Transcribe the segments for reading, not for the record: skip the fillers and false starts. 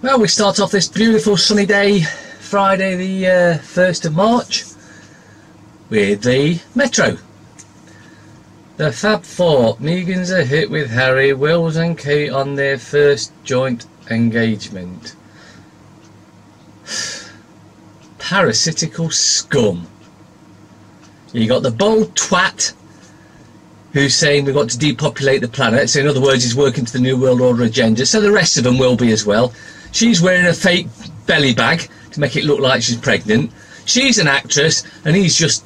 Well, we start off this beautiful sunny day, Friday the 1st of March, with the Metro. The Fab Four, Megan's a hit with Harry, Wills and Kate on their first joint engagement. Parasitical scum. You got the bold twat who's saying we've got to depopulate the planet, so in other words he's working to the New World Order agenda, so the rest of them will be as well. She's wearing a fake belly bag to make it look like she's pregnant. She's an actress and he's just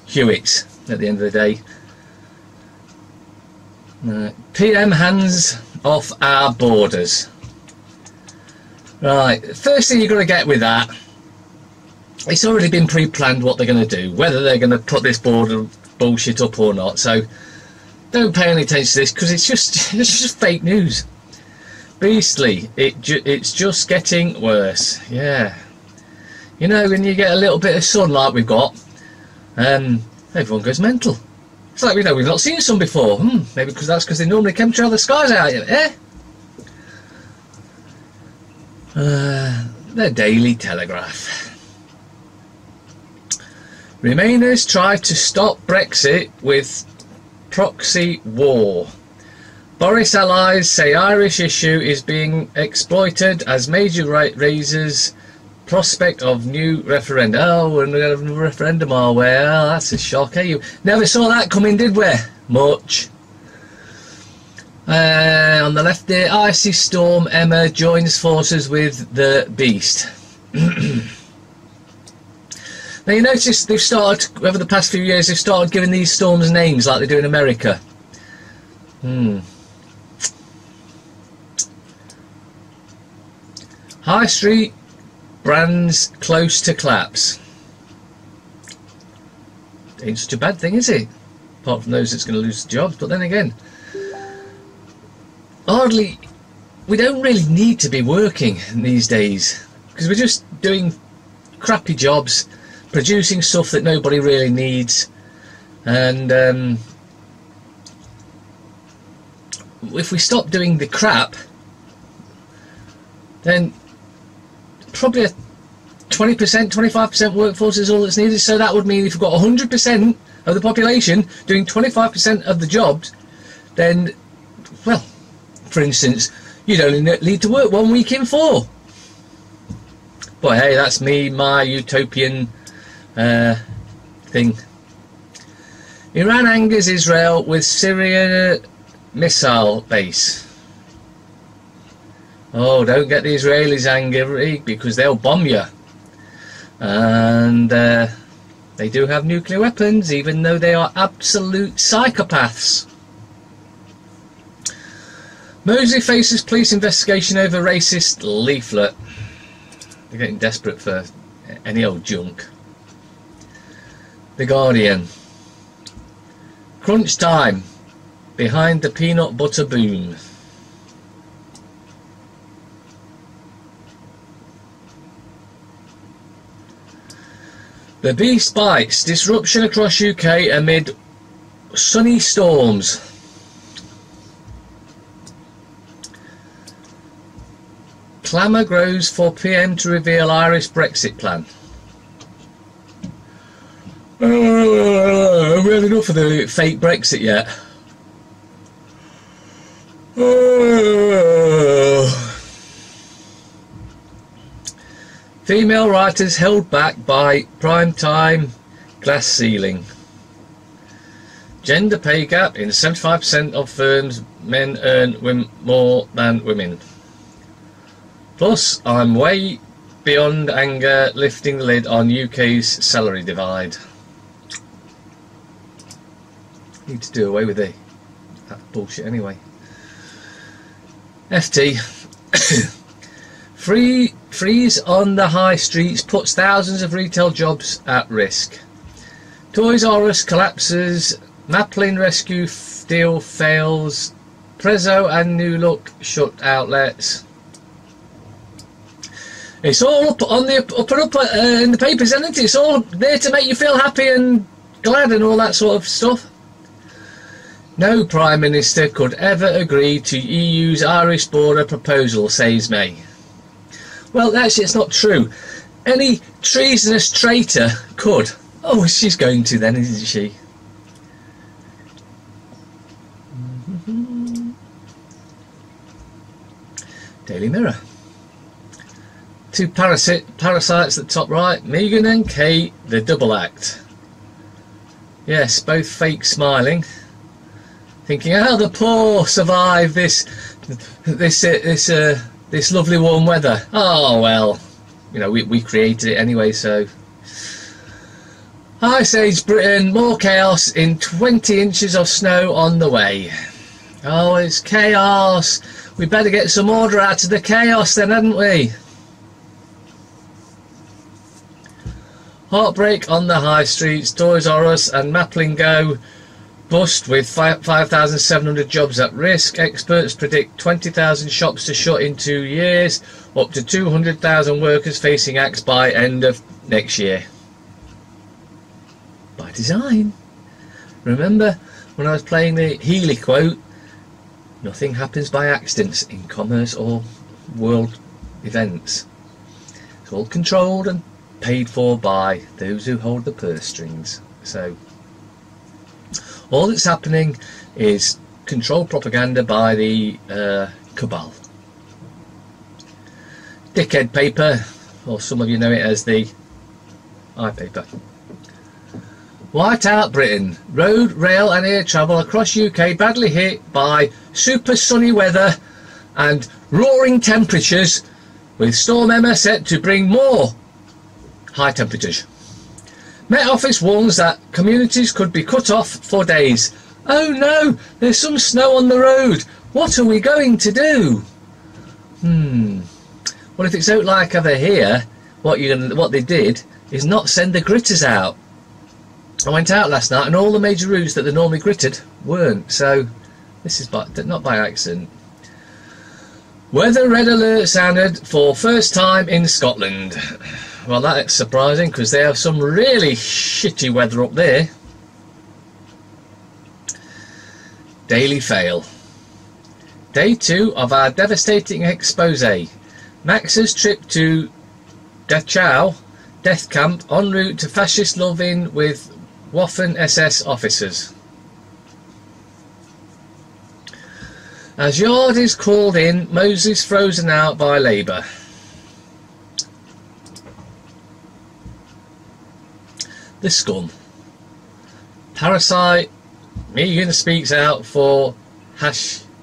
Hewitt at the end of the day. PM hands off our borders. Right, first thing you've got to get with that, it's already been pre-planned what they're going to do, whether they're going to put this border bullshit up or not, so don't pay any attention to this because it's just fake news. Beastly, it's just getting worse. Yeah, you know, when you get a little bit of sun like we've got, everyone goes mental. It's like, you know, we've not seen sun before. Maybe that's because they normally chemtrail the skies out, eh? The Daily Telegraph. Remainers try to stop Brexit with proxy war. Boris allies say Irish issue is being exploited as major raises prospect of new referendum. Oh, we're going to have a referendum, are we? Oh, that's a shock, eh? You never saw that coming, did we? Much. On the left there, icy storm Emma joins forces with the beast. Now you notice they've started, over the past few years, they've started giving these storms names like they do in America. High Street brands close to collapse. Ain't such a bad thing, is it? Apart from those that's going to lose jobs, but then again, hardly, we don't really need to be working these days because we're just doing crappy jobs, producing stuff that nobody really needs, and if we stop doing the crap, then probably a 20%, 25% workforce is all that's needed. So that would mean if you've got 100% of the population doing 25% of the jobs, then, well, for instance, you'd only need to work 1 week in 4. But hey, that's me, my utopian thing. Iran angers Israel with Syria missile base. Oh, don't get the Israelis angry because they'll bomb you. And they do have nuclear weapons, even though they are absolute psychopaths. Mosley faces police investigation over racist leaflet. They're getting desperate for any old junk. The Guardian. Crunch time. Behind the peanut butter boom. The beast bites. Disruption across UK amid sunny storms. Clamour grows for PM to reveal Irish Brexit plan. Have we had enough of the fake Brexit yet? Female writers held back by prime time glass ceiling. Gender pay gap in 75% of firms, men earn more than women. Plus, I'm way beyond anger lifting the lid on UK's salary divide. Need to do away with that bullshit anyway. FT. Freeze on the high streets puts thousands of retail jobs at risk. Toys R Us collapses. Maplin rescue deal fails. Prezzo and New Look shut outlets. It's all up on the up in the papers, isn't it? It's all there to make you feel happy and glad and all that sort of stuff. No Prime Minister could ever agree to EU's Irish border proposal, says May. Well, actually, it's not true. Any treasonous traitor could. Oh, she's going to then, isn't she? Daily Mirror. Two parasites at the top right. Meghan and Kate, the double act. Yes, both fake smiling, thinking, "Oh, the poor survive this lovely warm weather. Oh well, you know, we created it anyway." So, Ice Age Britain, more chaos in 20 inches of snow on the way. Oh, it's chaos. We better get some order out of the chaos then, hadn't we? Heartbreak on the high streets. Toys R Us and Maplingo bust with 5,700 jobs at risk. Experts predict 20,000 shops to shut in 2 years. Up to 200,000 workers facing axe by end of next year. By design. Remember when I was playing the Healy quote? Nothing happens by accidents in commerce or world events. It's all controlled and paid for by those who hold the purse strings. So all that's happening is controlled propaganda by the cabal. Dickhead paper, or some of you know it as the iPaper. Whiteout Britain. Road, rail and air travel across UK badly hit by super sunny weather and roaring temperatures, with Storm Emma set to bring more high temperatures. Met Office warns that communities could be cut off for days. Oh no, there's some snow on the road. What are we going to do? Well, if it's out like over here, what they did is not send the gritters out. I went out last night and all the major routes that they normally gritted weren't, so this is not by accident. Weather red alert sounded for first time in Scotland. Well, that's surprising because they have some really shitty weather up there. Daily fail. Day 2 of our devastating expose. Max's trip to Dachau death camp en route to fascist love-in with Waffen SS officers. As Yard is called in, Moses frozen out by Labour. The scum. Parasite. Meghan speaks out for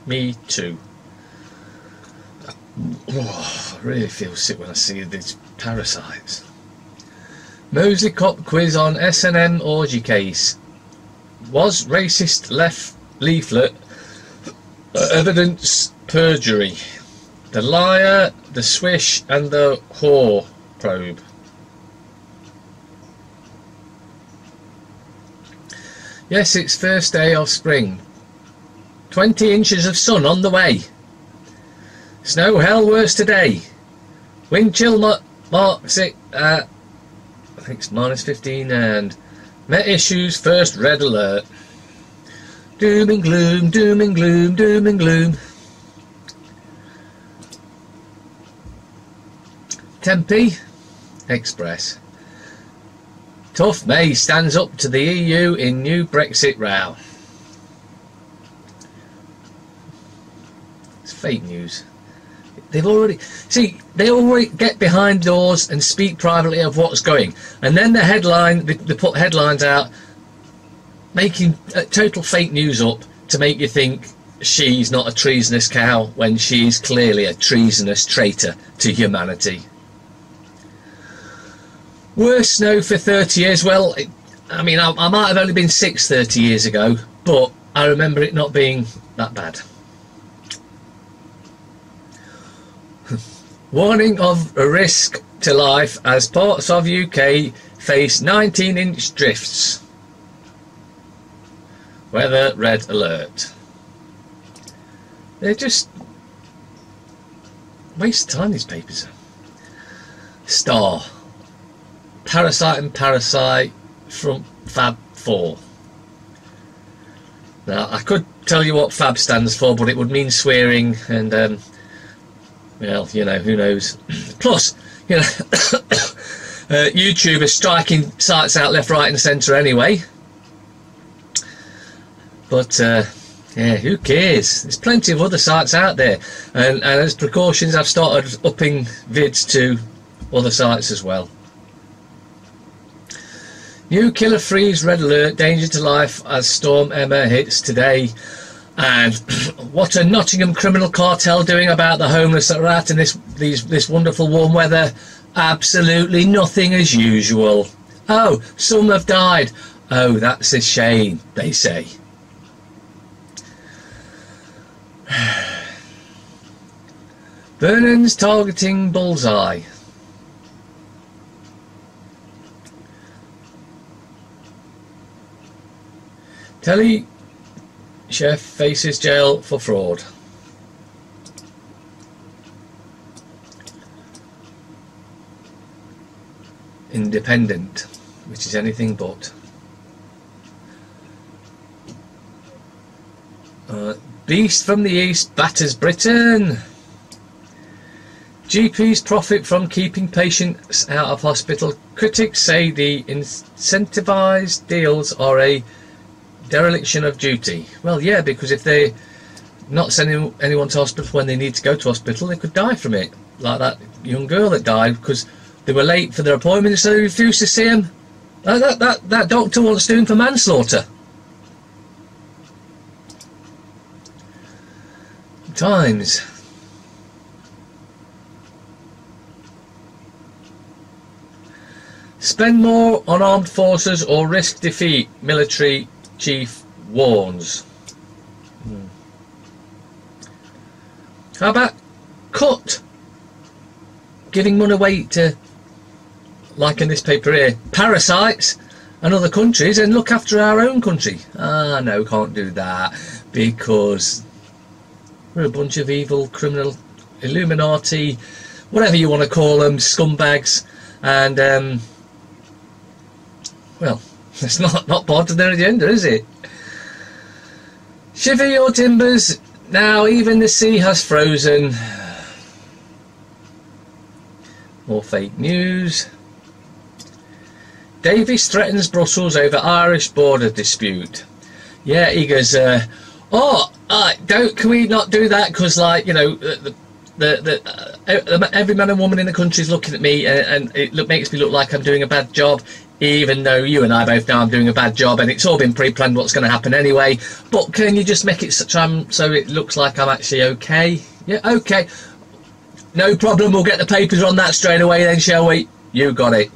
Me Too. Oh, I really feel sick when I see these parasites. Mosley cop quiz on S&M orgy case. Was racist left leaflet evidence perjury? The liar, the swish and the whore probe. Yes, it's first day of spring. 20 inches of sun on the way. Snow hell worse today. Wind chill marks it at, I think it's -15, and Met issues first red alert. Doom and gloom, doom and gloom, doom and gloom. Tempe Express. Tough May stands up to the EU in new Brexit row. It's fake news. They already get behind doors and speak privately of what's going, and then they put headlines out making total fake news up to make you think she's not a treasonous cow when she's clearly a treasonous traitor to humanity. Worst snow for 30 years. Well, I mean, I might have only been 6 30 years ago, but I remember it not being that bad. Warning of a risk to life as parts of UK face 19-inch drifts. Weather red alert. They're just waste of time, these papers. Star. Parasite and Parasite from Fab 4. Now, I could tell you what Fab stands for, but it would mean swearing and well, you know, who knows. Plus, you know, YouTube is striking sites out left, right and centre anyway. But yeah, who cares? There's plenty of other sites out there, and as precautions I've started upping vids to other sites as well. New killer freeze red alert, danger to life as Storm Emma hits today. And what are Nottingham criminal cartel doing about the homeless that are out in this wonderful warm weather? Absolutely nothing as usual. Oh, some have died. Oh, that's a shame, they say. Vernon's targeting bullseye. Telly chef faces jail for fraud. Independent, which is anything but. Beast from the East batters Britain. GPs profit from keeping patients out of hospital. Critics say the incentivised deals are a dereliction of duty. Well, yeah, because if they're not sending anyone to hospital when they need to go to hospital, they could die from it. Like that young girl that died because they were late for their appointment, so they refused to see him. That doctor wants to do him for manslaughter. Times. Spend more on armed forces or risk defeat, military chief warns. How about cut giving money away to, like in this paper here, parasites and other countries, and look after our own country? Ah, no, can't do that, because we're a bunch of evil, criminal, Illuminati, whatever you want to call them, scumbags, and well, it's not part of their agenda, is it? Shiver your timbers, now even the sea has frozen. More fake news. Davies threatens Brussels over Irish border dispute. Yeah, he goes, can we not do that? Because, like, you know, every man and woman in the country is looking at me, and it makes me look like I'm doing a bad job, even though you and I both know I'm doing a bad job, and it's all been pre-planned what's going to happen anyway. But can you just make it so it looks like I'm actually okay? Yeah, okay. No problem, we'll get the papers on that straight away then, shall we? You got it.